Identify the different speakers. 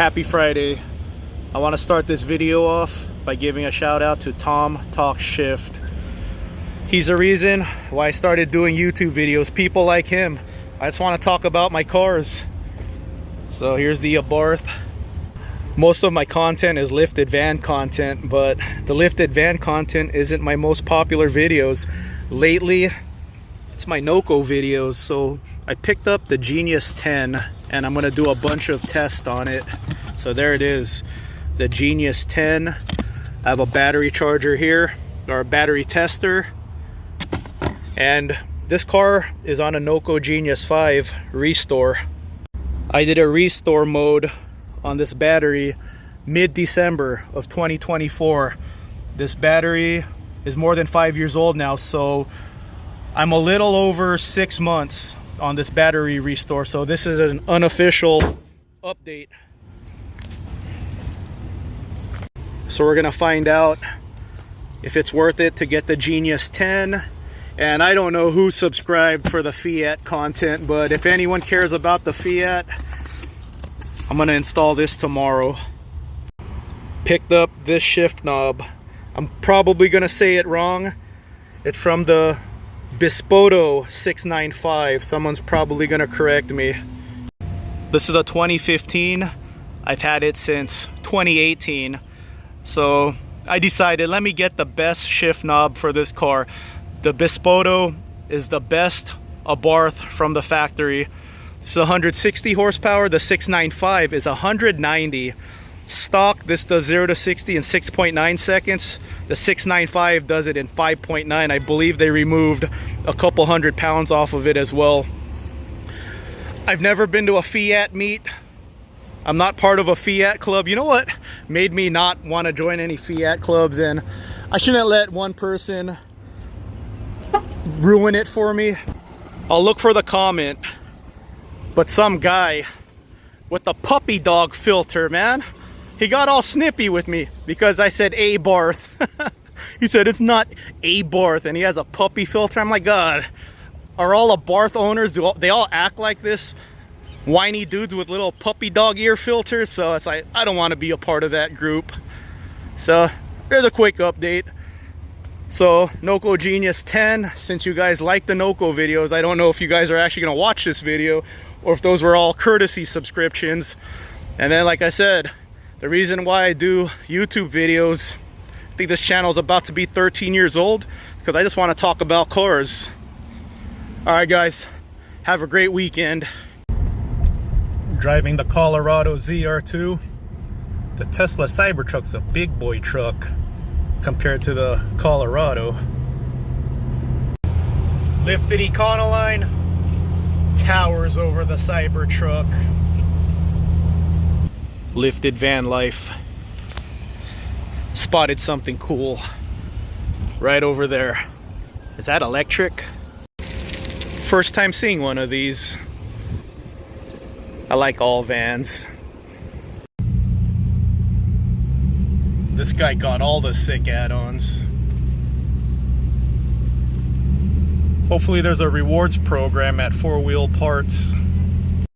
Speaker 1: Happy Friday. I want to start this video off by giving a shout out to Tom Talk Shift. He's the reason why I started doing YouTube videos. People like him. I just want to talk about my cars. So here's the Abarth. Most of my content is lifted van content, but the lifted van content isn't my most popular videos. Lately, it's my Noco videos. So I picked up the Genius 10 and I'm gonna do a bunch of tests on it. So there it is, the Genius 10. I have a battery charger here, or a battery tester. And this car is on a Noco Genius 5 restore. I did a restore mode on this battery mid-December of 2024. This battery is more than 5 years old now, so I'm a little over 6 months on this battery restore. So this is an unofficial update. So we're gonna find out if it's worth it to get the Genius 10. And I don't know who subscribed for the Fiat content, but if anyone cares about the Fiat, I'm gonna install this tomorrow. Picked up this shift knob. I'm probably gonna say it wrong. It's from the Biposto 695. Someone's probably gonna correct me. This is a 2015. I've had it since 2018. So I decided, let me get the best shift knob for this car. The Biposto is the best Abarth from the factory. This is 160 horsepower. The 695 is 190. Stock, this does 0 to 60 in 6.9 seconds. The 695 does it in 5.9. I believe they removed a couple 100 pounds off of it as well. I've never been to a Fiat meet. I'm not part of a Fiat club. You know what made me not want to join any Fiat clubs? And I shouldn't let one person ruin it for me. I'll look for the comment, but some guy with the puppy dog filter, man, he got all snippy with me because I said Abarth. He said it's not Abarth, and he has a puppy filter. I'm like, God, are all Abarth owners, they all act like this? Whiny dudes with little puppy dog ear filters? So it's like, I don't want to be a part of that group. So here's a quick update. So Noco Genius 10, since you guys like the Noco videos, I don't know if you guys are actually going to watch this video or if those were all courtesy subscriptions. And then, like I said, the reason why I do YouTube videos, I think this channel is about to be 13 years old, because I just want to talk about cars. All right, guys, have a great weekend. Driving the Colorado ZR2. The Tesla Cybertruck is a big boy truck compared to the Colorado. Lifted Econoline towers over the Cybertruck. Lifted van life. Spotted something cool right over there. Is that electric? First time seeing one of these. I like all vans. This guy got all the sick add-ons. Hopefully there's a rewards program at 4 Wheel Parts.